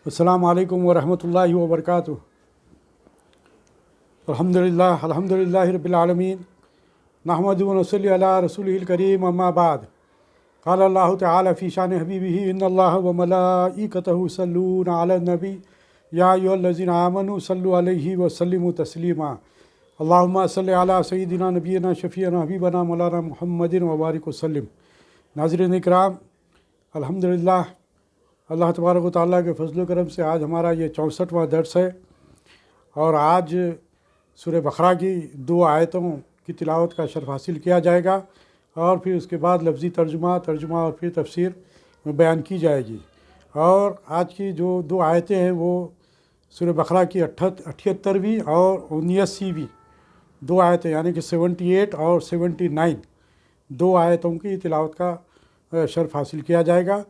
السلام علیکم ورحمۃ اللہ وبرکاتہ۔ الحمدللہ رب العالمین، نحمدہ و نصلی علی رسولہ الکریم، اما بعد۔ قال اللہ تعالی فی شان حبیبہ ان اللہ و ملائکتہ یصلون علی النبی یا ایھا الذین آمنوا صلوا علیہ وسلموا تسلیما۔ اللہم صلی علی سیدنا نبینا شفیعنا حبیبنا مولانا محمد وبارک وسلم۔ ناظرین اکرام، الحمدللہ اللہ تبارک و تعالیٰ کے فضل و کرم سے آج ہمارا یہ 64واں درس ہے، اور آج سورہ بقرہ کی 2 آیتوں کی تلاوت کا شرف حاصل کیا جائے گا، اور پھر اس کے بعد لفظی ترجمہ اور پھر تفسیر بیان کی جائے گی۔ اور آج کی جو 2 آیتیں ہیں وہ سورہ بقرہ کی 78ویں اور 79ویں 2 آیتیں، یعنی کہ 78 اور 79 2 آیتوں کی تلاوت کا شرف حاصل کیا جائے گا۔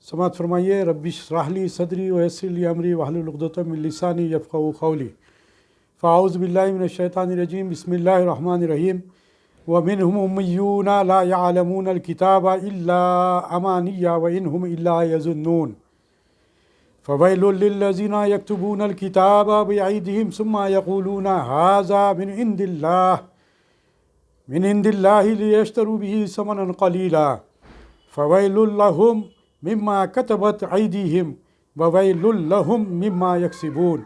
سماعت فرمائیے۔ رب اشرح لی صدری ویسر لی امری واحلل عقدۃ من لسانی یفقہوا قولی۔ فاعوذ باللہ من الشیطان الرجیم، بسم اللہ الرحمن الرحیم۔ ومنہم امیون لا یعلمون الکتاب الا امانی وانہم الا یظنون۔ فویل للذین یکتبون الکتاب بایدیہم ثم یقولون ھذا من عند اللہ لیشتروا بہ ثمنا قلیلا فویل لہم مما کتبت ایدیہم وویل لہم مما یکسبون۔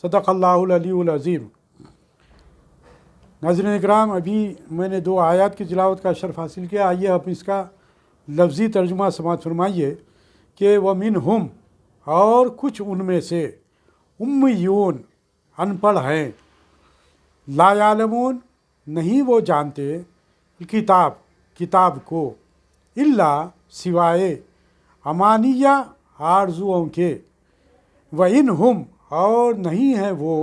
صدق اللہ العلی العظیم۔ ناظرین اکرام، ابھی میں نے 2 آیات کی تلاوت کا شرف حاصل کیا۔ آئیے اب اس کا لفظی ترجمہ سماعت فرمائیے کہ وَمِنْهُمْ، اور کچھ ان میں سے، امیون، ان پڑھ ہیں، لا یعلمون، نہیں وہ جانتے، کتاب کو، الا، سوائے، امانیہ، آرزوؤں کے، وَإِنْهُمْ، اور نہیں ہیں وہ،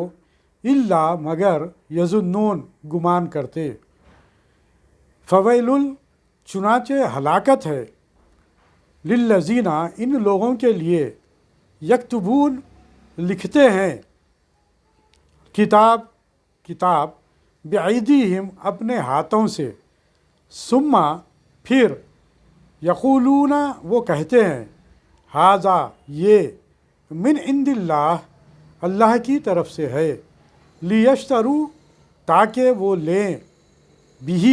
الا، مگر، یظنون، گمان کرتے۔ فویل، چنانچہ ہلاکت ہے، للذین، ان لوگوں کے لیے، یکتبون، لکھتے ہیں، کتاب، بایدیہم، اپنے ہاتھوں سے، ثم، پھر، یقولون، وہ کہتے ہیں، ھذا، یہ، من عند اللہ، اللہ کی طرف سے ہے، لیشتروا، تاکہ وہ لیں، بہ،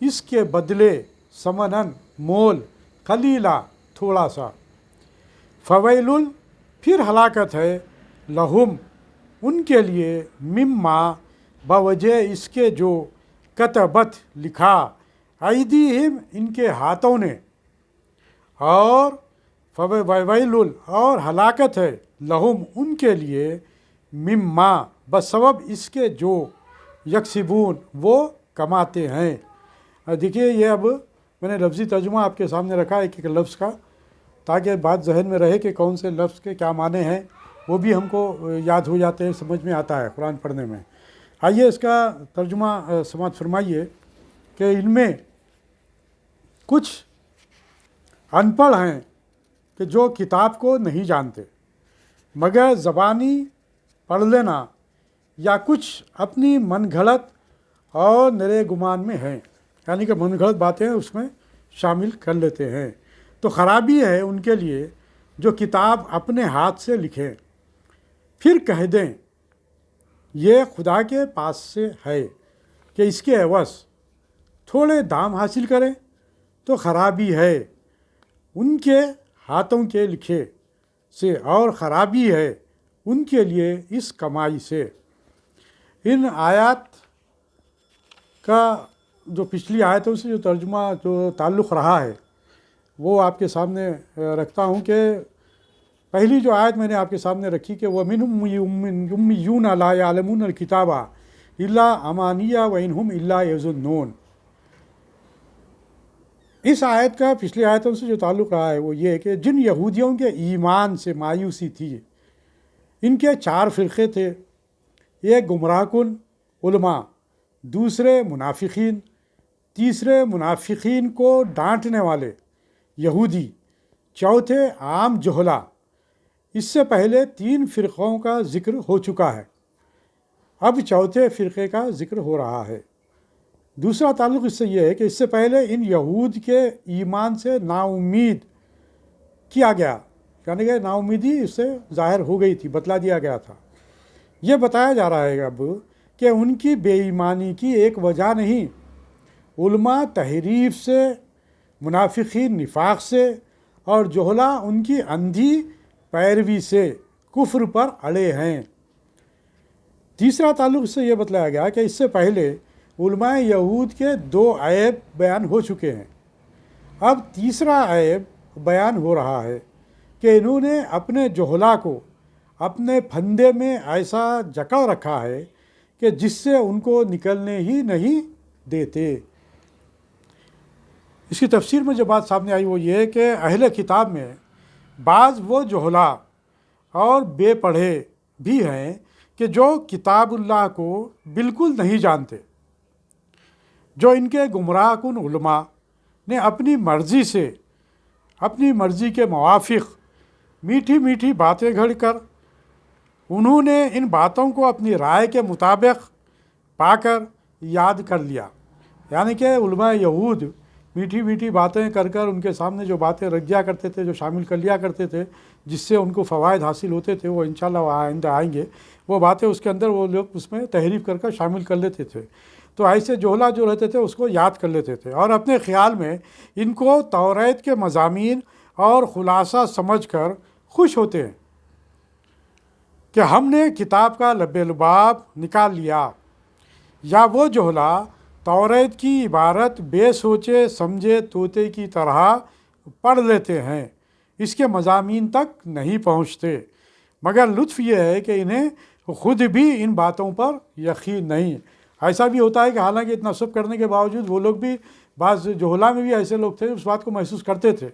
اس کے بدلے، ثمناً، مول، قلیلا، تھوڑا سا۔ فویل، پھر ہلاکت ہے، لہم، ان کے لیے، مما، بوجہ اس کے جو، کتبت، لکھا، ایدیہم، ان کے ہاتھوں نے، اور فویل، اور ہلاکت ہے، لہم، ان کے لیے، مما، بسبب اس کے جو، یکسبون، وہ کماتے ہیں۔ دیکھیے، یہ اب میں نے لفظی ترجمہ آپ کے سامنے رکھا ہے ایک لفظ کا، تاکہ بات ذہن میں رہے کہ کون سے لفظ کے کیا معنی ہیں، وہ بھی ہم کو یاد ہو جاتے ہیں، سمجھ میں آتا ہے قرآن پڑھنے میں۔ آئیے اس کا ترجمہ سماعت فرمائیے کہ ان میں کچھ ان پڑھ ہیں کہ جو کتاب کو نہیں جانتے، مگر زبانی پڑھ لینا، یا کچھ اپنی من گھڑت اور نرے گمان میں ہیں، یعنی کہ من گھڑت باتیں اس میں شامل کر لیتے ہیں۔ تو خرابی ہے ان کے لیے جو کتاب اپنے ہاتھ سے لکھیں، پھر کہہ دیں یہ خدا کے پاس سے ہے، کہ اس کے عوض تھوڑے دام حاصل کریں، تو خرابی ہے ان کے ہاتھوں کے لکھے سے، اور خرابی ہے ان کے لیے اس کمائی سے۔ ان آیات کا جو پچھلی آیتوں سے جو ترجمہ جو تعلق رہا ہے وہ آپ کے سامنے رکھتا ہوں کہ پہلی جو آیت میں نے آپ کے سامنے رکھی کہ وَمِنْهُمْ أُمِّيُّونَ لَا يَعْلَمُونَ الْكِتَابَ إِلَّا أَمَانِيَّ وَإِنْهُمْ إِلَّا يَظُنُّونَ۔ اس آیت کا پچھلی آیتوں سے جو تعلق رہا ہے وہ یہ کہ جن یہودیوں کے ایمان سے مایوسی تھی، ان کے 4 فرقے تھے، ایک گمراہ کن علماء، دوسرے منافقین، تیسرے منافقین کو ڈانٹنے والے یہودی، چوتھے عام جہلا۔ اس سے پہلے 3 فرقوں کا ذکر ہو چکا ہے، اب چوتھے فرقے کا ذکر ہو رہا ہے۔ دوسرا تعلق اس سے یہ ہے کہ اس سے پہلے ان یہود کے ایمان سے نا امید کیا گیا، یعنی کہ نا امیدی اس سے ظاہر ہو گئی تھی، بتلا دیا گیا تھا۔ یہ بتایا جا رہا ہے اب کہ ان کی بے ایمانی کی ایک وجہ نہیں، علماء تحریف سے، منافقین نفاق سے، اور جہلا ان کی اندھی پیروی سے کفر پر اڑے ہیں۔ تیسرا تعلق اس سے یہ بتلایا گیا کہ اس سے پہلے علماء یہود کے 2 عیب بیان ہو چکے ہیں، اب تیسرا عیب بیان ہو رہا ہے کہ انہوں نے اپنے جہلا کو اپنے پھندے میں ایسا جکڑ رکھا ہے کہ جس سے ان کو نکلنے ہی نہیں دیتے۔ اس کی تفسیر میں جو بات سامنے آئی وہ یہ کہ اہل کتاب میں بعض وہ جہلا اور بے پڑھے بھی ہیں کہ جو کتاب اللہ کو بالکل نہیں جانتے، جو ان کے گمراہ کن علماء نے اپنی مرضی سے، اپنی مرضی کے موافق میٹھی میٹھی باتیں گھڑ کر انہوں نے ان باتوں کو اپنی رائے کے مطابق پا کر یاد کر لیا۔ یعنی کہ علماء یہود میٹھی میٹھی باتیں کر کر ان کے سامنے جو باتیں رکھ دیا کرتے تھے، جو شامل کر لیا کرتے تھے، جس سے ان کو فوائد حاصل ہوتے تھے، وہ انشاءاللہ آئندہ آئیں گے، وہ باتیں اس کے اندر وہ لوگ اس میں تحریف کر شامل کر لیتے تھے۔ تو ایسے جہلا جو رہتے تھے اس کو یاد کر لیتے تھے، اور اپنے خیال میں ان کو توریت کے مضامین اور خلاصہ سمجھ کر خوش ہوتے ہیں کہ ہم نے کتاب کا لب لباب نکال لیا۔ یا وہ جہلا توریت کی عبارت بے سوچے سمجھے طوطے کی طرح پڑھ لیتے ہیں، اس کے مضامین تک نہیں پہنچتے، مگر لطف یہ ہے کہ انہیں خود بھی ان باتوں پر یقین نہیں۔ ایسا بھی ہوتا ہے کہ حالانکہ اتنا سب کرنے کے باوجود وہ لوگ بھی، بعض جہلا میں بھی ایسے لوگ تھے اس بات کو محسوس کرتے تھے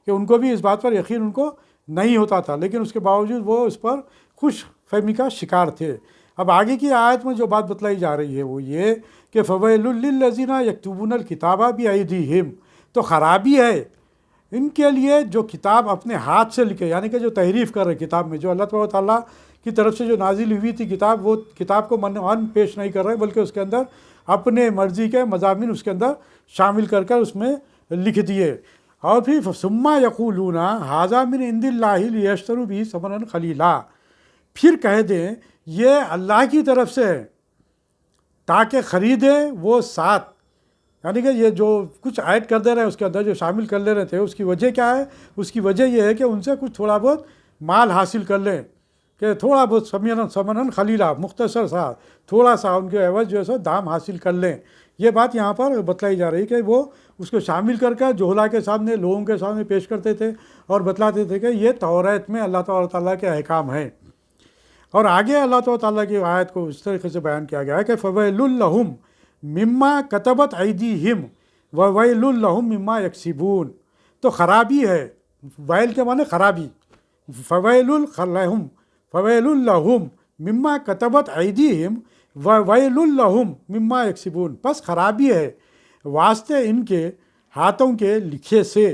کہ ان کو بھی اس بات پر یقین ان کو نہیں ہوتا تھا، لیکن اس کے باوجود وہ اس پر خوش فہمی کا شکار تھے۔ اب آگے کی آیت میں جو بات بتلائی جا رہی ہے وہ یہ کہ فَوَيْلٌ لِّلَّذِينَ يَكْتُبُونَ الْكِتَابَ بِأَيْدِيهِمْ، تو خرابی ہے ان کے لیے جو کتاب اپنے ہاتھ سے لکھے، یعنی کہ جو تحریف کر رہے کتاب میں، جو اللہ تبارک و تعالیٰ کی طرف سے جو نازل ہوئی تھی کتاب، وہ کتاب کو من پیش نہیں کر رہے بلکہ اس کے اندر اپنے مرضی کے مضامین اس کے اندر شامل کر اس میں لکھ دیے۔ اور پھر ثم یقولون ھذا من عند اللہ لیشتروا بہ ثمنا قلیلا، پھر کہہ دیں یہ اللہ کی طرف سے ہے تاکہ خریدے وہ ساتھ، یعنی کہ یہ جو کچھ ایڈ کر دے رہے ہیں اس کے اندر، جو شامل کر لے رہے تھے، اس کی وجہ کیا ہے؟ اس کی وجہ یہ ہے کہ ان سے کچھ تھوڑا بہت مال حاصل کر لیں، کہ تھوڑا بہت ثمنا قلیلا، مختصر سا تھوڑا سا ان کے عوض جو ہے سو دام حاصل کر لیں۔ یہ بات یہاں پر بتلائی جا رہی کہ وہ اس کو شامل کر جہلا کے سامنے، لوگوں کے سامنے پیش کرتے تھے اور بتلاتے تھے کہ یہ توریت میں اللہ تعالیٰ کے احکام ہیں۔ اور آگے اللہ تعالیٰ کی آیت کو اس طریقے سے بیان کیا گیا ہے کہ فَوَيْلٌ لَّهُم مِّمَّا كَتَبَتْ أَيْدِيهِمْ وَوَيْلٌ لَّهُم مِّمَّا يَكْسِبُونَ، تو خرابی ہے، ویل کے معنی خرابی، فَوَيْلٌ لَّهُم مِّمَّا كَتَبَتْ أَيْدِيهِمْ وَوَيْلٌ لَّهُم مِّمَّا يَكْسِبُونَ، پس خرابی ہے واسطے ان کے ہاتھوں کے لکھے سے،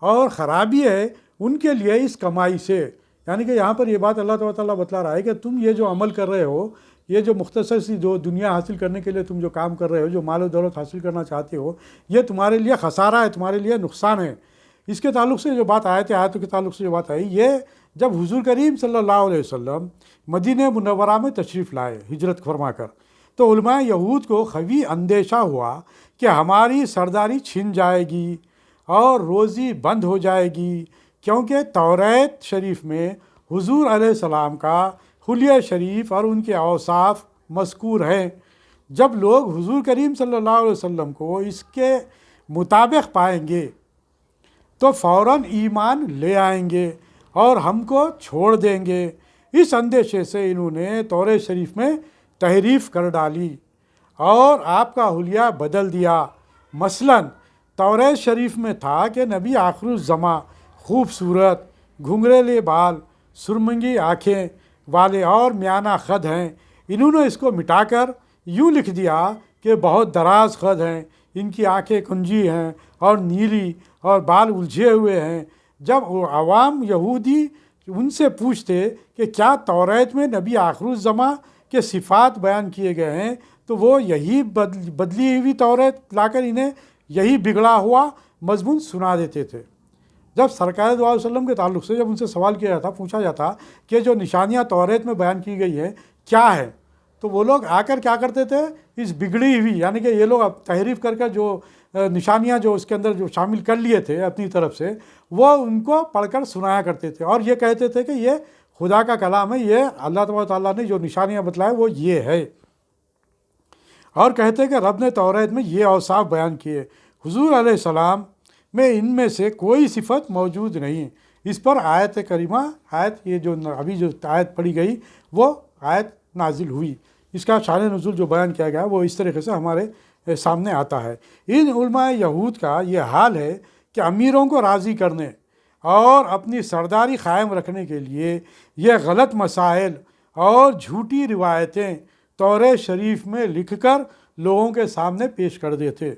اور خرابی ہے ان کے لیے اس کمائی سے۔ یعنی کہ یہاں پر یہ بات اللہ تعالیٰ بتلا رہا ہے کہ تم یہ جو عمل کر رہے ہو، یہ جو مختصر سی جو دنیا حاصل کرنے کے لیے تم جو کام کر رہے ہو، جو مال و دولت حاصل کرنا چاہتے ہو، یہ تمہارے لیے خسارہ ہے، تمہارے لیے نقصان ہے۔ اس کے تعلق سے جو بات آیتوں کے تعلق سے جو بات آئی، یہ جب حضور کریم صلی اللہ علیہ وسلم مدینہ منورہ میں تشریف لائے ہجرت فرما کر، تو علماء یہود کو قوی اندیشہ ہوا کہ ہماری سرداری چھن جائے گی اور روزی بند ہو جائے گی، کیونکہ توریت شریف میں حضور علیہ السلام کا حلیہ شریف اور ان کے اوصاف مذکور ہیں۔ جب لوگ حضور کریم صلی اللہ علیہ وسلم کو اس کے مطابق پائیں گے تو فوراً ایمان لے آئیں گے اور ہم کو چھوڑ دیں گے۔ اس اندیشے سے انہوں نے توریت شریف میں تحریف کر ڈالی اور آپ کا حلیہ بدل دیا۔ مثلاً توریت شریف میں تھا کہ نبی آخر الزماں خوبصورت، گھنگریلے بال، سرمنگی آنکھیں والے اور میانہ قد ہیں۔ انہوں نے اس کو مٹا کر یوں لکھ دیا کہ بہت دراز قد ہیں، ان کی آنکھیں کنجی ہیں اور نیلی، اور بال الجھے ہوئے ہیں۔ جب عوام یہودی ان سے پوچھتے کہ کیا توریت میں نبی آخر الزماں کے صفات بیان کیے گئے ہیں، تو وہ یہی بدلی ہوئی توریت لا کر انہیں یہی بگڑا ہوا مضمون سنا دیتے تھے۔ جب سرکار دو علیہ وسلم کے تعلق سے جب ان سے سوال کیا جاتا، پوچھا جاتا کہ جو نشانیاں توریت میں بیان کی گئی ہیں کیا ہے، تو وہ لوگ آ کر کیا کرتے تھے، اس بگڑی ہوئی یعنی کہ یہ لوگ اب تحریف کر کر جو نشانیاں جو اس کے اندر جو شامل کر لیے تھے اپنی طرف سے، وہ ان کو پڑھ کر سنایا کرتے تھے اور یہ کہتے تھے کہ یہ خدا کا کلام ہے، یہ اللہ تبارک و تعالیٰ نے جو نشانیاں بتلائے وہ یہ ہے، اور کہتے کہ رب نے توریت میں یہ اوصاف بیان کیے، حضور علیہ السلام میں ان میں سے کوئی صفت موجود نہیں۔ اس پر آیت کریمہ یہ جو ابھی جو آیت پڑھی گئی وہ آیت نازل ہوئی، اس کا شان نزول جو بیان کیا گیا وہ اس طریقے سے ہمارے سامنے آتا ہے۔ ان علماء یہود کا یہ حال ہے کہ امیروں کو راضی کرنے اور اپنی سرداری قائم رکھنے کے لیے یہ غلط مسائل اور جھوٹی روایتیں توریت شریف میں لکھ کر لوگوں کے سامنے پیش کر دیتے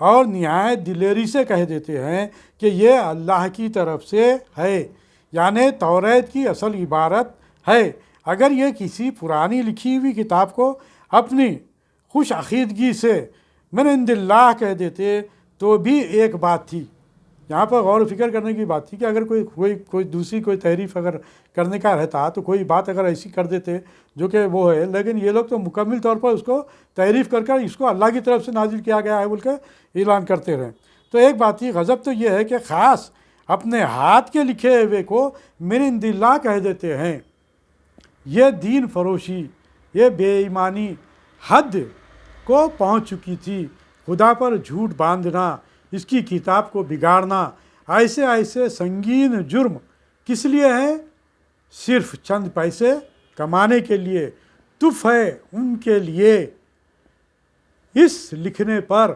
اور نہایت دلیری سے کہہ دیتے ہیں کہ یہ اللہ کی طرف سے ہے، یعنی توریت کی اصل عبارت ہے۔ اگر یہ کسی پرانی لکھی ہوئی کتاب کو اپنی خوش عقیدگی سے من عند اللہ کہہ دیتے تو بھی ایک بات تھی۔ یہاں پر غور و فکر کرنے کی بات تھی کہ اگر کوئی دوسری کوئی تحریف اگر کرنے کا رہتا تو کوئی بات اگر ایسی کر دیتے جو کہ وہ ہے، لیکن یہ لوگ تو مکمل طور پر اس کو تحریف کر کر اس کو اللہ کی طرف سے نازل کیا گیا ہے بول کے اعلان کرتے رہے۔ تو ایک بات تھی، غضب تو یہ ہے کہ خاص اپنے ہاتھ کے لکھے ہوئے کو من عند اللہ کہہ دیتے ہیں۔ یہ دین فروشی، یہ بے ایمانی حد کو پہنچ چکی تھی۔ خدا پر جھوٹ باندھنا، اس کی کتاب کو بگاڑنا، ایسے سنگین جرم کس لیے ہے؟ صرف چند پیسے کمانے کے لیے۔ تف ہے ان کے لیے اس لکھنے پر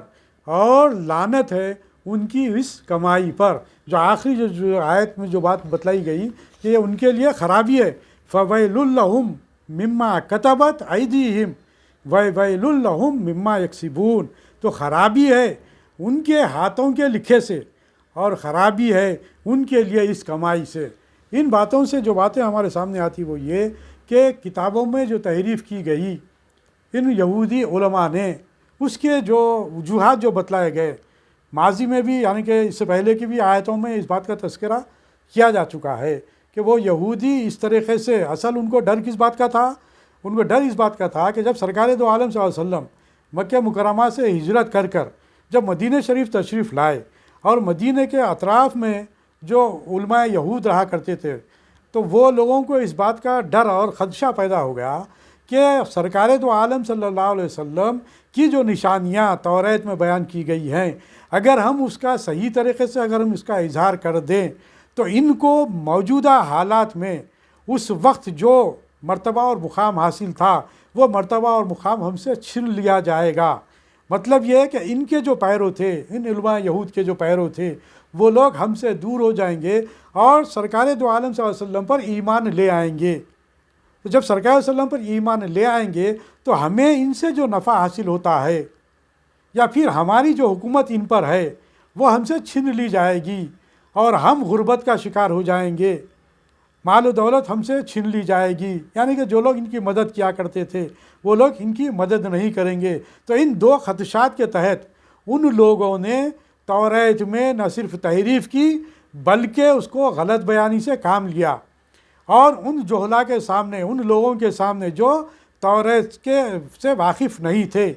اور لعنت ہے ان کی اس کمائی پر۔ جو آخری جو آیت میں جو بات بتلائی گئی کہ یہ ان کے لیے خرابی ہے، فَوَيْلٌ لَهُم مِّمَّا كَتَبَتْ أَيْدِيهِمْ وَوَيْلٌ لَهُم مِّمَّا يَكْسِبُونَ، تو خرابی ہے ان کے ہاتھوں کے لکھے سے اور خرابی ہے ان کے لیے اس کمائی سے۔ ان باتوں سے جو باتیں ہمارے سامنے آتی وہ یہ کہ کتابوں میں جو تحریف کی گئی ان یہودی علماء نے، اس کے جو وجوہات جو بتلائے گئے ماضی میں بھی، یعنی کہ اس سے پہلے کی بھی آیتوں میں اس بات کا تذکرہ کیا جا چکا ہے کہ وہ یہودی اس طریقے سے، اصل ان کو ڈر کس بات کا تھا؟ ان کو ڈر اس بات کا تھا کہ جب سرکار دو عالم صلی اللہ علیہ وسلم مکہ مکرمہ سے ہجرت کر جب مدینہ شریف تشریف لائے اور مدینہ کے اطراف میں جو علماء یہود رہا کرتے تھے، تو وہ لوگوں کو اس بات کا ڈر اور خدشہ پیدا ہو گیا کہ سرکار دو عالم صلی اللہ علیہ وسلم کی جو نشانیاں توریت میں بیان کی گئی ہیں، اگر ہم اس کا صحیح طریقے سے اگر ہم اس کا اظہار کر دیں تو ان کو موجودہ حالات میں اس وقت جو مرتبہ اور مقام حاصل تھا وہ مرتبہ اور مقام ہم سے چھن لیا جائے گا۔ مطلب یہ ہے کہ ان کے جو پیرو تھے، ان علماء یہود کے جو پیرو تھے، وہ لوگ ہم سے دور ہو جائیں گے اور سرکار دو عالم صلی اللہ علیہ وسلم پر ایمان لے آئیں گے۔ تو جب سرکار صلی اللہ علیہ وسلم پر ایمان لے آئیں گے تو ہمیں ان سے جو نفع حاصل ہوتا ہے یا پھر ہماری جو حکومت ان پر ہے وہ ہم سے چھن لی جائے گی اور ہم غربت کا شکار ہو جائیں گے، مال و دولت ہم سے چھن لی جائے گی، یعنی کہ جو لوگ ان کی مدد کیا کرتے تھے وہ لوگ ان کی مدد نہیں کریں گے۔ تو ان دو خدشات کے تحت ان لوگوں نے توریت میں نہ صرف تحریف کی بلکہ اس کو غلط بیانی سے کام لیا، اور ان جہلا کے سامنے، ان لوگوں کے سامنے جو توریت کے سے واقف نہیں تھے،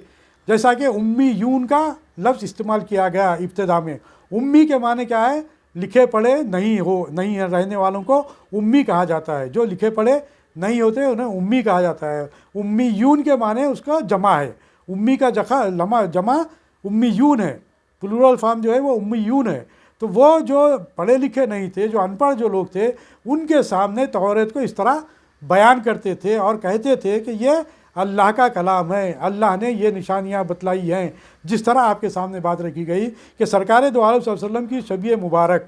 جیسا کہ امیون کا لفظ استعمال کیا گیا ابتدا میں۔ امی کے معنی کیا ہے؟ لکھے پڑھے نہیں رہنے والوں کو امی کہا جاتا ہے، جو لکھے پڑھے نہیں ہوتے انہیں امی کہا جاتا ہے۔ امیون کے معنی اس کا جمع ہے، امی کا جمع امیون ہے، پلورل فارم جو ہے وہ امیون ہے۔ تو وہ جو پڑھے لکھے نہیں تھے، جو ان پڑھ جو لوگ تھے، ان کے سامنے توریت کو اس طرح بیان کرتے تھے اور کہتے تھے کہ یہ اللہ کا کلام ہے، اللہ نے یہ نشانیاں بتلائی ہیں۔ جس طرح آپ کے سامنے بات رکھی گئی کہ سرکار دو عالم صلی اللہ علیہ وسلم کی شبیہ مبارک،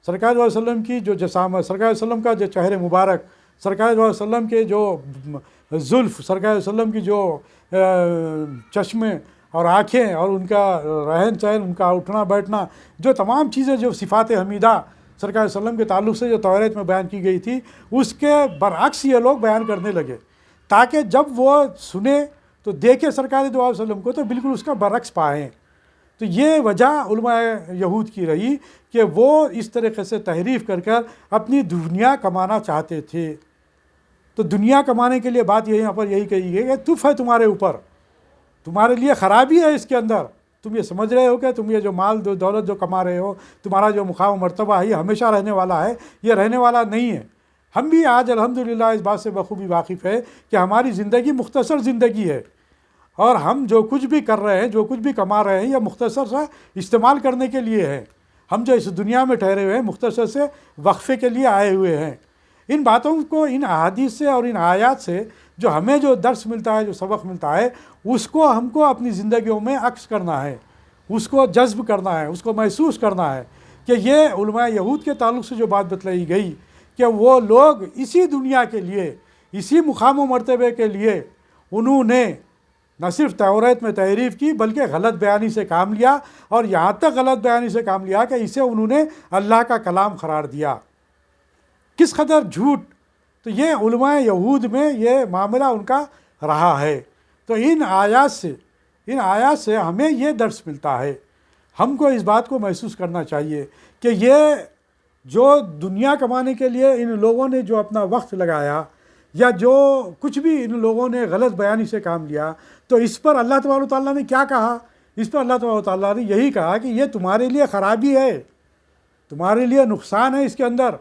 سرکار دو علیہ وسلم کی جو جسامت، سرکار علیہ وسلم کا جو چہرے مبارک، سرکار دو علیہ وسلم کے جو زلف، سرکار علیہ وسلم کی جو چشمے اور آنکھیں اور ان کا رہن سہن، ان کا اٹھنا بیٹھنا، جو تمام چیزیں جو صفات حمیدہ سرکار علیہ وسلم کے تعلق سے جو توریت میں بیان کی گئی تھی، اس کے برعکس یہ لوگ بیان کرنے لگے تاکہ جب وہ سنے تو دیکھے سرکار دو علیہ وسلم کو تو بالکل اس کا برعکس پائیں۔ تو تو یہ وجہ علماء یہود کی رہی کہ وہ اس طریقے سے تحریف کر کر اپنی دنیا کمانا چاہتے تھے۔ تو دنیا کمانے کے لیے بات یہاں پر یہی کہی گئی کہ تف ہے تمہارے اوپر، تمہارے لیے خرابی ہے اس کے اندر، تم یہ سمجھ رہے ہو کہ تم یہ جو مال دولت جو کما رہے ہو، تمہارا جو مقام و مرتبہ ہے یہ ہمیشہ رہنے والا ہے، یہ رہنے والا نہیں ہے۔ ہم بھی آج الحمدللہ اس بات سے بخوبی واقف ہے کہ ہماری زندگی مختصر زندگی ہے، اور ہم جو کچھ بھی کر رہے ہیں، جو کچھ بھی کما رہے ہیں، یہ مختصر سا استعمال کرنے کے لیے ہے۔ ہم جو اس دنیا میں ٹھہرے ہوئے ہیں مختصر سے وقفے کے لیے آئے ہوئے ہیں۔ ان باتوں کو، ان احادیث سے اور ان آیات سے جو ہمیں جو درس ملتا ہے، جو سبق ملتا ہے، اس کو ہم کو اپنی زندگیوں میں عکس کرنا ہے، اس کو جذب کرنا ہے، اس کو محسوس کرنا ہے کہ یہ علماء یہود کے تعلق سے جو بات بتلائی گئی کہ وہ لوگ اسی دنیا کے لیے، اسی مقام و مرتبے کے لیے انہوں نے نہ صرف توریت میں تحریف کی بلکہ غلط بیانی سے کام لیا، اور یہاں تک غلط بیانی سے کام لیا کہ اسے انہوں نے اللہ کا کلام قرار دیا۔ کس قدر جھوٹ! تو یہ علماء یہود میں یہ معاملہ ان کا رہا ہے۔ تو ان آیات سے ہمیں یہ درس ملتا ہے، ہم کو اس بات کو محسوس کرنا چاہیے کہ یہ جو دنیا کمانے کے لیے ان لوگوں نے جو اپنا وقت لگایا، یا جو کچھ بھی ان لوگوں نے غلط بیانی سے کام لیا، تو اس پر اللہ تبارک و تعالیٰ نے کیا کہا؟ اس پر اللہ تبارک و تعالیٰ نے یہی کہا کہ یہ تمہارے لیے خرابی ہے، تمہارے لیے نقصان ہے اس کے اندر۔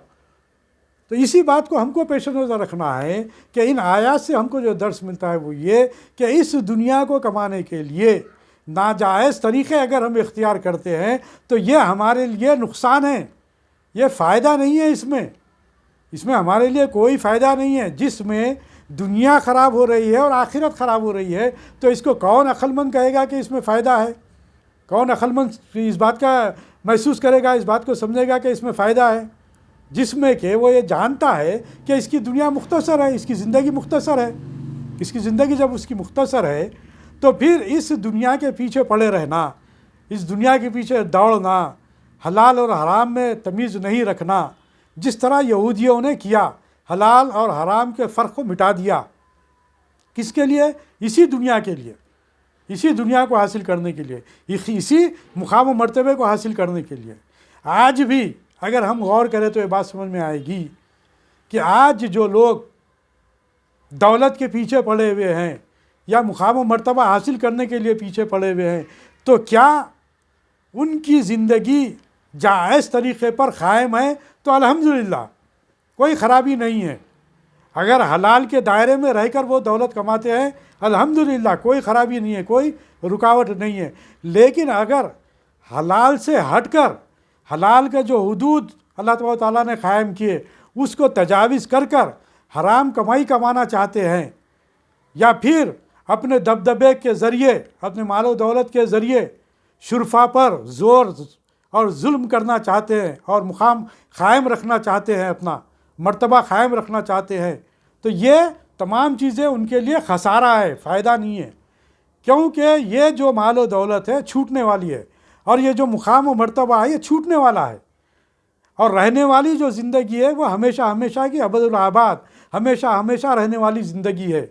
تو اسی بات کو ہم کو پیش نظر رکھنا ہے کہ ان آیات سے ہم کو جو درس ملتا ہے وہ یہ کہ اس دنیا کو کمانے کے لیے ناجائز طریقے اگر ہم اختیار کرتے ہیں تو یہ ہمارے لیے نقصان ہے، یہ فائدہ نہیں ہے۔ اس میں ہمارے لیے کوئی فائدہ نہیں ہے۔ جس میں دنیا خراب ہو رہی ہے اور آخرت خراب ہو رہی ہے، تو اس کو کون عقل مند کہے گا کہ اس میں فائدہ ہے؟ کون عقل مند اس بات کا محسوس کرے گا، اس بات کو سمجھے گا کہ اس میں فائدہ ہے؟ جس میں کہ وہ یہ جانتا ہے کہ اس کی دنیا مختصر ہے، اس کی زندگی مختصر ہے۔ اس کی زندگی جب اس کی مختصر ہے تو پھر اس دنیا کے پیچھے پڑے رہنا، اس دنیا کے پیچھے دوڑنا، حلال اور حرام میں تمیز نہیں رکھنا، جس طرح یہودیوں نے کیا، حلال اور حرام کے فرق کو مٹا دیا۔ کس کے لیے؟ اسی دنیا کے لیے، اسی دنیا کو حاصل کرنے کے لیے، اسی مقام و مرتبے کو حاصل کرنے کے لیے۔ آج بھی اگر ہم غور کریں تو یہ بات سمجھ میں آئے گی کہ آج جو لوگ دولت کے پیچھے پڑے ہوئے ہیں یا مقام و مرتبہ حاصل کرنے کے لیے پیچھے پڑے ہوئے ہیں، تو کیا ان کی زندگی جائز طریقے پر قائم ہے؟ تو الحمدللہ کوئی خرابی نہیں ہے۔ اگر حلال کے دائرے میں رہ کر وہ دولت کماتے ہیں، الحمدللہ کوئی خرابی نہیں ہے، کوئی رکاوٹ نہیں ہے۔ لیکن اگر حلال سے ہٹ کر، حلال کا جو حدود اللہ تبارک و تعالیٰ نے قائم کیے اس کو تجاوز کر کر حرام کمائی کمانا چاہتے ہیں، یا پھر اپنے دبدبے کے ذریعے، اپنے مال و دولت کے ذریعے شرفا پر زور اور ظلم کرنا چاہتے ہیں اور مقام قائم رکھنا چاہتے ہیں، اپنا مرتبہ قائم رکھنا چاہتے ہیں، تو یہ تمام چیزیں ان کے لیے خسارہ ہے، فائدہ نہیں ہے۔ کیونکہ یہ جو مال و دولت ہے چھوٹنے والی ہے، اور یہ جو مقام و مرتبہ ہے یہ چھوٹنے والا ہے، اور رہنے والی جو زندگی ہے وہ ہمیشہ ہمیشہ کی ابد الآباد، ہمیشہ ہمیشہ رہنے والی زندگی ہے،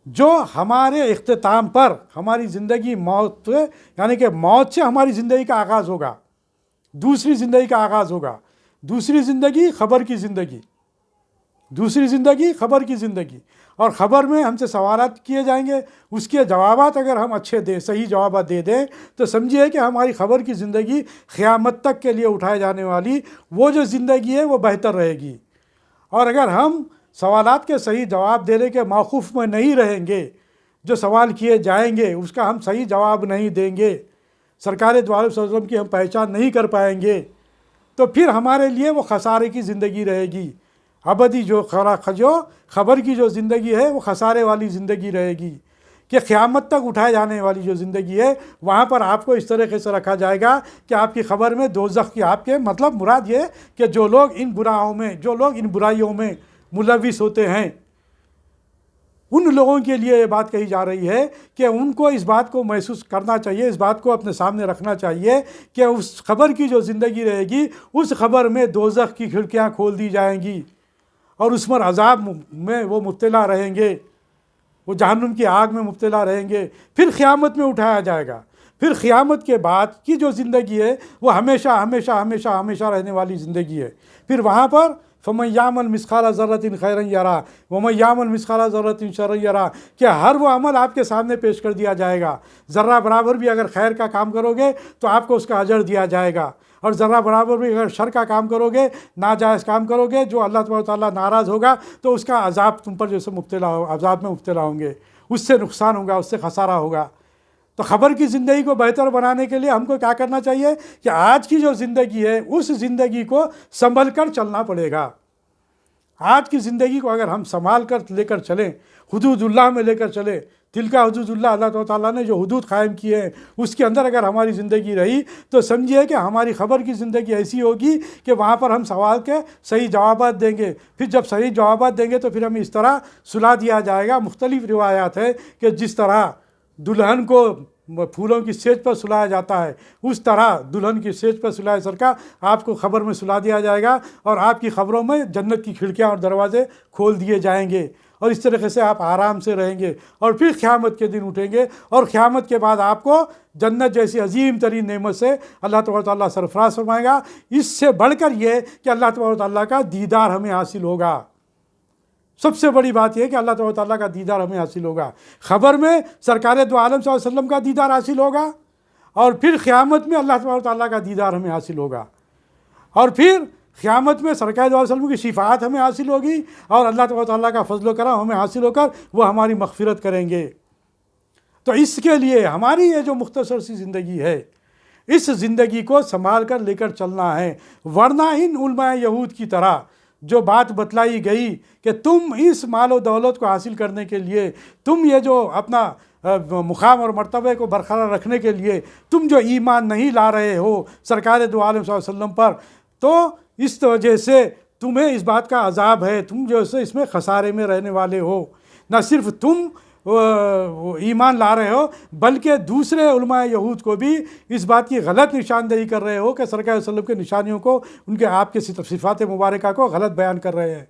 جو ہمارے اختتام پر ہماری زندگی موت، یعنی کہ موت سے ہماری زندگی کا آغاز ہوگا، دوسری زندگی کا آغاز ہوگا، دوسری زندگی خبر کی زندگی، دوسری زندگی خبر کی زندگی، اور خبر میں ہم سے سوالات کیے جائیں گے، اس کے جوابات اگر ہم اچھے دیں، صحیح جوابات دے دیں، تو سمجھیے کہ ہماری خبر کی زندگی قیامت تک کے لیے اٹھائے جانے والی وہ جو زندگی ہے وہ بہتر رہے گی۔ اور اگر ہم سوالات کے صحیح جواب دینے کے موقف میں نہیں رہیں گے، جو سوال کیے جائیں گے اس کا ہم صحیح جواب نہیں دیں گے، سرکار دو عالم صلی اللہ علیہ وسلم کی ہم پہچان نہیں کر پائیں گے، تو پھر ہمارے لیے وہ خسارے کی زندگی رہے گی، ابدی جو خبر کی جو زندگی ہے وہ خسارے والی زندگی رہے گی، کہ قیامت تک اٹھائے جانے والی جو زندگی ہے وہاں پر آپ کو اس طریقے سے رکھا جائے گا کہ آپ کی خبر میں دوزخ کی، آپ کے مطلب مراد یہ کہ جو لوگ ان برائیوں میں ملوث ہوتے ہیں، ان لوگوں کے لیے یہ بات کہی جا رہی ہے کہ ان کو اس بات کو محسوس کرنا چاہیے، اس بات کو اپنے سامنے رکھنا چاہیے کہ اس خبر کی جو زندگی رہے گی اس خبر میں دوزخ کی کھڑکیاں کھول دی جائیں گی، اور اس پر عذاب میں وہ مبتلا رہیں گے، وہ جہنم کی آگ میں مبتلا رہیں گے، پھر قیامت میں اٹھایا جائے گا، پھر قیامت کے بعد کی جو زندگی ہے وہ ہمیشہ ہمیشہ ہمیشہ ہمیشہ رہنے والی زندگی ہے۔ پھر وہاں پر فَمَن يَعْمَلْ مِثْقَالَ ذَرَّةٍ خَيْرًا يَرَهُ وَمَن يَعْمَلْ مِثْقَالَ ذَرَّةٍ شَرًّا يَرَهُ کہ ہر وہ عمل آپ کے سامنے پیش کر دیا جائے گا۔ ذرہ برابر بھی اگر خیر کا کام کرو گے تو آپ کو اس کا اجر دیا جائے گا، اور ذرہ برابر بھی اگر شر کا کام کرو گے، ناجائز کام کرو گے جو اللہ تبارک و تعالیٰ ناراض ہوگا، تو اس کا عذاب تم پر جیسے عذاب میں مبتلا ہوں گے، اس سے نقصان ہوگا، اس سے خسارہ ہوگا۔ تو خبر کی زندگی کو بہتر بنانے کے لیے ہم کو کیا کرنا چاہیے کہ آج کی جو زندگی ہے اس زندگی کو سنبھل کر چلنا پڑے گا۔ آج کی زندگی کو اگر ہم سنبھال کر لے کر چلیں، حدود اللہ میں لے کر چلیں، تلک حدود اللہ، اللہ تعالیٰ نے جو حدود قائم کیے ہیں اس کے اندر اگر ہماری زندگی رہی تو سمجھیے کہ ہماری خبر کی زندگی ایسی ہوگی کہ وہاں پر ہم سوال کے صحیح جوابات دیں گے۔ پھر جب صحیح جوابات دیں گے تو پھر ہمیں اس طرح سلا دیا جائے گا۔ مختلف روایات ہے کہ جس طرح دلہن کو پھولوں کی سیج پر سلایا جاتا ہے، اس طرح دلہن کی سیج پر سلائے سر کا آپ کو خبر میں سلا دیا جائے گا، اور آپ کی خبروں میں جنت کی کھڑکیاں اور دروازے کھول دیے جائیں گے، اور اس طریقے سے آپ آرام سے رہیں گے، اور پھر قیامت کے دن اٹھیں گے، اور قیامت کے بعد آپ کو جنت جیسی عظیم ترین نعمت سے اللہ تبارک و تعالیٰ سرفراز فرمائے گا۔ اس سے بڑھ کر یہ کہ اللہ تبارک و تعالیٰ کا دیدار ہمیں حاصل ہوگا۔ سب سے بڑی بات یہ کہ اللہ تبارک و تعالیٰ کا دیدار ہمیں حاصل ہوگا۔ خبر میں سرکار دو عالم صلی اللہ علیہ وسلم کا دیدار حاصل ہوگا، اور پھر قیامت میں اللہ تبارک و تعالیٰ کا دیدار ہمیں حاصل ہوگا، اور پھر قیامت میں سرکار دو علیہ وسلم کی شفاعت ہمیں حاصل ہوگی، اور اللہ تبارک و تعالیٰ کا فضل و کرم ہمیں حاصل ہو کر وہ ہماری مغفرت کریں گے۔ تو اس کے لیے ہماری یہ جو مختصر سی زندگی ہے، اس زندگی کو سنبھال کر لے کر چلنا ہے، ورنہ ان علماء یہود کی طرح جو بات بتلائی گئی کہ تم اس مال و دولت کو حاصل کرنے کے لیے، تم یہ جو اپنا مقام اور مرتبے کو برقرار رکھنے کے لیے تم جو ایمان نہیں لا رہے ہو سرکار دو عالم صلی اللہ علیہ وسلم پر، تو اس وجہ سے تمہیں اس بات کا عذاب ہے، تم جو ہے اس میں خسارے میں رہنے والے ہو۔ نہ صرف تم ایمان لا رہے ہو بلکہ دوسرے علماء یہود کو بھی اس بات کی غلط نشاندہی کر رہے ہو کہ سرکار صلی اللہ علیہ وسلم کے نشانیوں کو، ان کے آپ کے صفات مبارکہ کو غلط بیان کر رہے ہیں،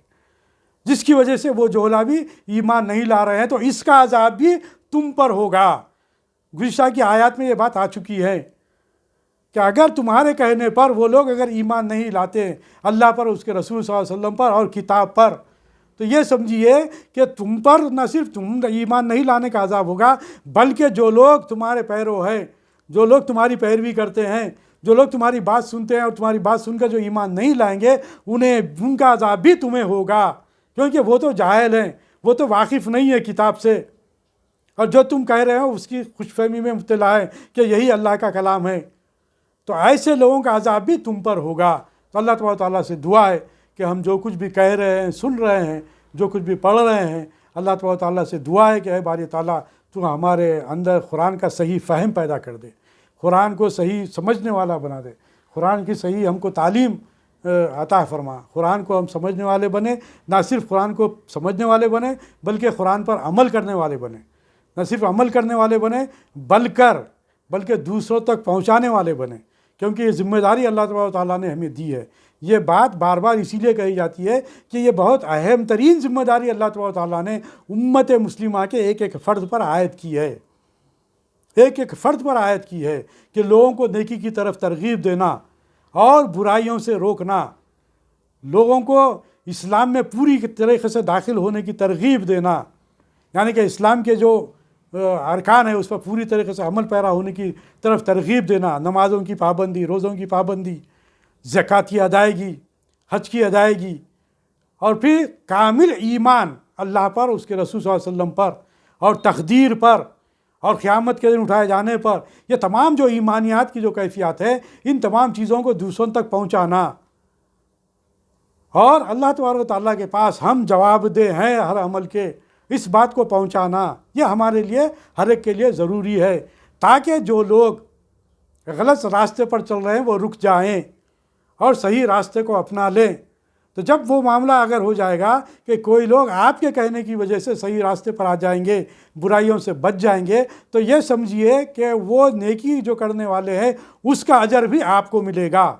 جس کی وجہ سے وہ جوہلا بھی ایمان نہیں لا رہے ہیں۔ تو اس کا عذاب بھی تم پر ہوگا۔ گزشتہ کی آیات میں یہ بات آ چکی ہے کہ اگر تمہارے کہنے پر وہ لوگ اگر ایمان نہیں لاتے اللہ پر، اس کے رسول صلی اللہ علیہ وسلم پر اور کتاب پر، تو یہ سمجھیے کہ تم پر نہ صرف تم ایمان نہیں لانے کا عذاب ہوگا، بلکہ جو لوگ تمہارے پیرو ہیں، جو لوگ تمہاری پیروی کرتے ہیں، جو لوگ تمہاری بات سنتے ہیں اور تمہاری بات سن کر جو ایمان نہیں لائیں گے، ان کا عذاب بھی تمہیں ہوگا، کیونکہ وہ تو جاہل ہیں، وہ تو واقف نہیں ہے کتاب سے، اور جو تم کہہ رہے ہو اس کی خوش فہمی میں مبتلا ہے کہ یہی اللہ کا کلام ہے۔ تو ایسے لوگوں کا عذاب بھی تم پر ہوگا۔ تو اللہ تبارک و تعالیٰ سے دعا ہے کہ ہم جو کچھ بھی کہہ رہے ہیں، سن رہے ہیں، جو کچھ بھی پڑھ رہے ہیں، اللہ تبارک و تعالیٰ سے دعا ہے کہ اے باری تعالیٰ تو ہمارے اندر قرآن کا صحیح فہم پیدا کر دے، قرآن کو صحیح سمجھنے والا بنا دے، قرآن کی صحیح ہم کو تعلیم عطا فرما، قرآن کو ہم سمجھنے والے بنے، نہ صرف قرآن کو سمجھنے والے بنے بلکہ قرآن پر عمل کرنے والے بنے، نہ صرف عمل کرنے والے بنے بلکہ دوسروں تک پہنچانے والے بنے، کیونکہ یہ ذمہ داری اللہ تبارک و تعالیٰ نے ہمیں دی ہے۔ یہ بات بار بار اسی لیے کہی جاتی ہے کہ یہ بہت اہم ترین ذمہ داری اللہ تبارک و تعالیٰ نے امت مسلمہ کے ایک ایک فرد پر عائد کی ہے، ایک ایک فرد پر عائد کی ہے کہ لوگوں کو نیکی کی طرف ترغیب دینا اور برائیوں سے روکنا، لوگوں کو اسلام میں پوری طریقے سے داخل ہونے کی ترغیب دینا، یعنی کہ اسلام کے جو ارکان ہے اس پر پوری طریقے سے عمل پیرا ہونے کی طرف ترغیب دینا، نمازوں کی پابندی، روزوں کی پابندی، زکوٰۃ کی ادائیگی، حج کی ادائیگی، اور پھر کامل ایمان اللہ پر، اس کے رسول صلی اللہ علیہ وسلم پر، اور تقدیر پر، اور قیامت کے دن اٹھائے جانے پر، یہ تمام جو ایمانیات کی جو کیفیات ہے ان تمام چیزوں کو دوسروں تک پہنچانا، اور اللہ تبارک و تعالیٰ کے پاس ہم جواب دہ ہیں ہر عمل کے، اس بات کو پہنچانا یہ ہمارے لیے ہر ایک کے لیے ضروری ہے، تاکہ جو لوگ غلط راستے پر چل رہے ہیں وہ رک جائیں اور صحیح راستے کو اپنا لیں۔ تو جب وہ معاملہ اگر ہو جائے گا کہ کوئی لوگ آپ کے کہنے کی وجہ سے صحیح راستے پر آ جائیں گے، برائیوں سے بچ جائیں گے، تو یہ سمجھیے کہ وہ نیکی جو کرنے والے ہیں اس کا اجر بھی آپ کو ملے گا،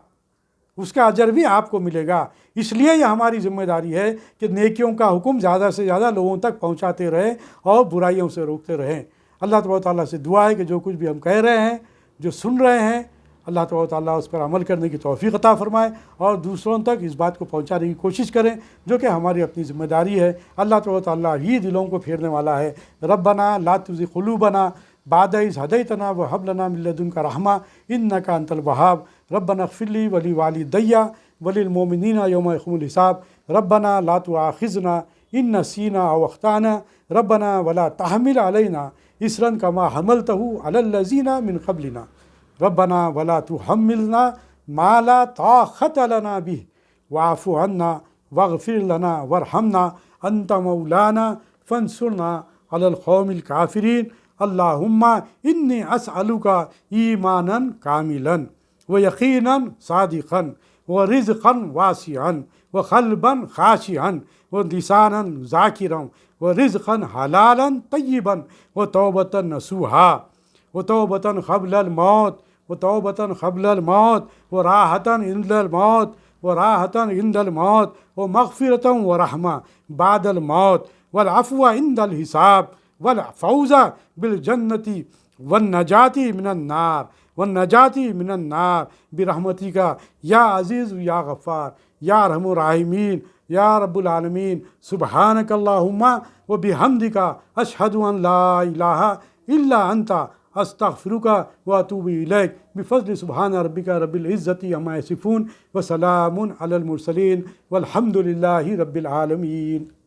اس کا اجر بھی آپ کو ملے گا۔ اس لیے یہ ہماری ذمہ داری ہے کہ نیکیوں کا حکم زیادہ سے زیادہ لوگوں تک پہنچاتے رہیں اور برائیوں سے روکتے رہیں۔ اللہ تبارک و تعالیٰ سے دعا ہے کہ جو کچھ بھی ہم کہہ رہے ہیں جو سن رہے ہیں اللہ تبارک و تعالیٰ اس پر عمل کرنے کی توفیق عطا فرمائے، اور دوسروں تک اس بات کو پہنچانے کی کوشش کریں جو کہ ہماری اپنی ذمہ داری ہے۔ اللہ تبارک و تعالیٰ ہی دلوں کو پھیرنے والا ہے۔ ربنا لا تزغ قلوبنا بعد إذ هديتنا وهب لنا من لدنك رحمة إنك أنت الوهاب ربنا اغفر لي ولوالدي وللمؤمنين يوم يقوم الحساب ربنا لا تؤاخذنا إن نسينا أو أخطأنا ربنا ولا تحمل علينا إصرا كما حملته على الذين من قبلنا ربنا ولا تحملنا ما لا طاقة لنا به واعف عنا واغفر لنا وارحمنا أنت مولانا فانصرنا على القوم الكافرين اللهم إني أسألك إيمانا كاملا ويقينا صادقا ورزقا واسعا وقلبا خاشعا ولسانا ذاكرا ورزقا حلالا طيبا وتوبة نصوحا وتوبة قبل الموت وتوبة قبل الموت وراحة عند الموت وراحة عند الموت ومغفرة ورحمة بعد الموت والعفو عند الحساب والفوز بالجنة والنجاة من النار برحمتك يا عزيز يا غفار يا أرحم الراحمين يا رب العالمين سبحانك اللهم وبحمدك أشهد أن لا إله إلا أنت أستغفرك وأتوب إليك بفضل سبحان ربك رب العزة عما يصفون وسلام على المرسلين والحمد لله رب العالمين.